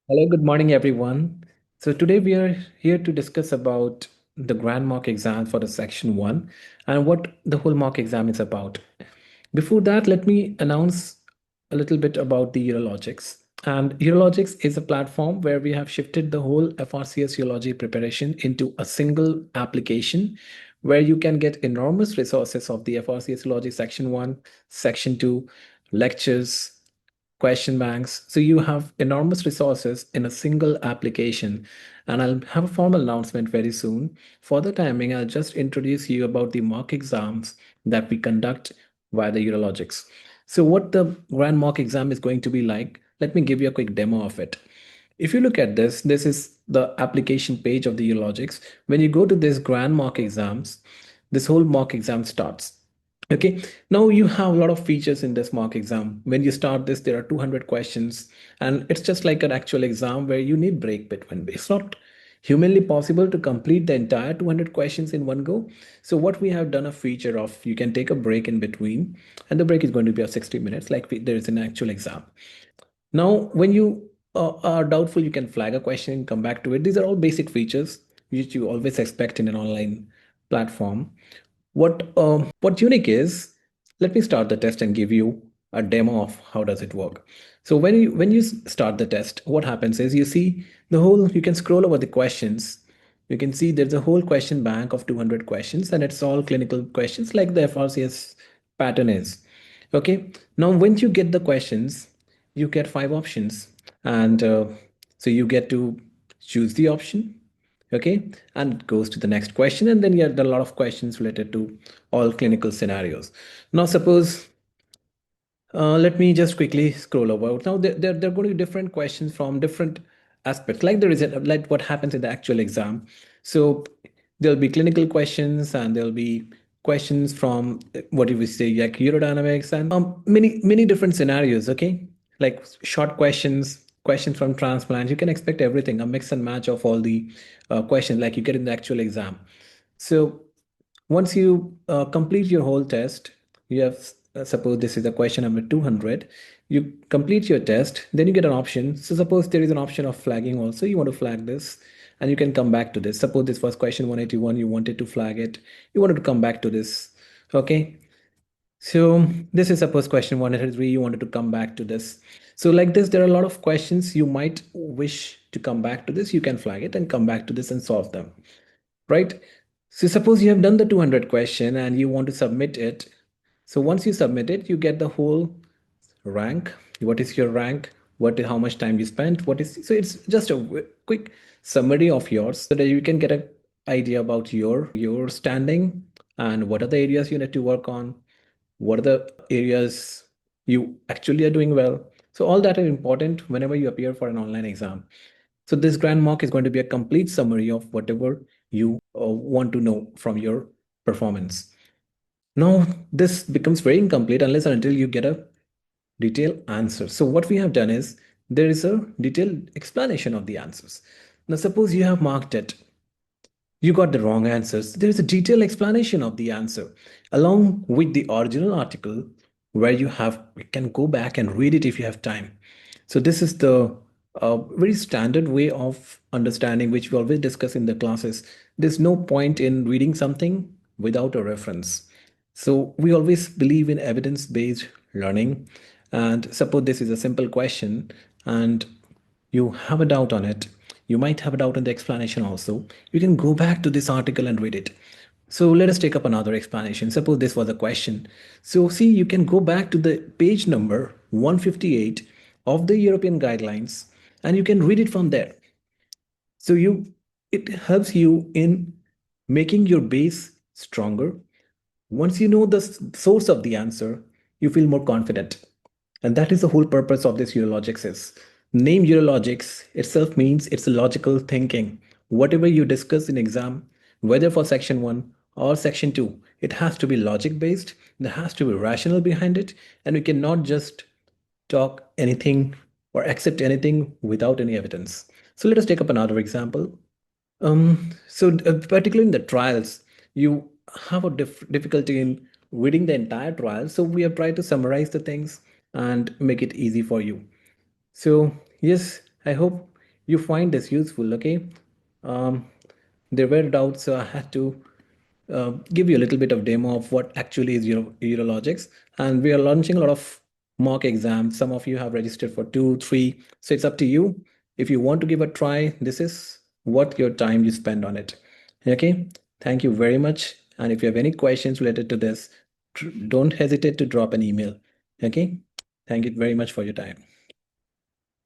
Hello, good morning, everyone. So today we are here to discuss about the grand mock exam for the section one and what the whole mock exam is about. Before that, let me announce a little bit about the Urologics. And Urologics is a platform where we have shifted the whole FRCS urology preparation into a single application where you can get enormous resources of the FRCS urology section one, section two, lectures, question banks. So you have enormous resources in a single application. And I'll have a formal announcement very soon. For the timing, I'll just introduce you about the mock exams that we conduct via the Urologics. So what the grand mock exam is going to be like, let me give you a quick demo of it. If you look at this, this is the application page of the Urologics. When you go to this grand mock exams, this whole mock exam starts. Okay, now you have a lot of features in this mock exam. When you start this, there are 200 questions, and it's just like an actual exam where you need break between. It's not humanly possible to complete the entire 200 questions in one go. So what we have done a feature of, you can take a break in between, and the break is going to be of 60 minutes, like there is an actual exam. Now, when you are doubtful, you can flag a question and come back to it. These are all basic features which you always expect in an online platform. What unique is, let me start the test and give you a demo of how does it work. So when you start the test, what happens is you see the whole, you can scroll over the questions. You can see there's a whole question bank of 200 questions, and it's all clinical questions like the FRCS pattern is. Okay. Now, once you get the questions, you get five options, and so you get to choose the option. Okay, and it goes to the next question, and then you have a lot of questions related to all clinical scenarios. Now, suppose let me just quickly scroll over. Now, there are going to be different questions from different aspects, like there is like what happens in the actual exam. So there'll be clinical questions, and there'll be questions from what do we say, like urodynamics, and many different scenarios. Okay, like short questions, questions from transplant. You can expect everything, a mix and match of all the questions like you get in the actual exam. So once you complete your whole test, you have, suppose this is a question number 200, you complete your test, then you get an option. So suppose there is an option of flagging also, you want to flag this, and you can come back to this. Suppose this was question 181, you wanted to flag it, you wanted to come back to this. Okay, so this is suppose question 183, you wanted to come back to this. So like this, there are a lot of questions you might wish to come back to this, you can flag it and come back to this and solve them, right? So suppose you have done the 200 question and you want to submit it. So once you submit it, you get the whole rank. What is your rank? How much time you spent? What is, so it's just a quick summary of yours so that you can get an idea about your standing and what are the areas you need to work on, what are the areas you actually are doing well. So all that are important whenever you appear for an online exam. So this grand mock is going to be a complete summary of whatever you want to know from your performance. Now, this becomes very incomplete unless and until you get a detailed answer. So what we have done is there is a detailed explanation of the answers. Now, suppose you have marked it, you got the wrong answers. There is a detailed explanation of the answer along with the original article where you can go back and read it if you have time. So this is the very standard way of understanding which we always discuss in the classes. There's no point in reading something without a reference. So we always believe in evidence-based learning. And suppose this is a simple question and you have a doubt on it, you might have a doubt on the explanation also, you can go back to this article and read it. So let us take up another explanation. Suppose this was a question. So see, you can go back to the page number 158 of the European guidelines and you can read it from there. So it helps you in making your base stronger. Once you know the source of the answer, you feel more confident. And that is the whole purpose of this Urologics is. Name Urologics itself means it's a logical thinking. Whatever you discuss in exam, whether for section 1 or section 2, it has to be logic based, there has to be rational behind it, and we cannot just talk anything or accept anything without any evidence. So let us take up another example. Particularly in the trials, you have a difficulty in reading the entire trial. So we have tried to summarize the things and make it easy for you. So yes, I hope you find this useful, okay? Um, there were doubts, so I had to give you a little bit of demo of what actually is Urologics. And we are launching a lot of mock exams. Some of you have registered for 2, 3. So it's up to you. If you want to give a try, this is what your time you spend on it. Okay. Thank you very much. And if you have any questions related to this, don't hesitate to drop an email. Okay. Thank you very much for your time.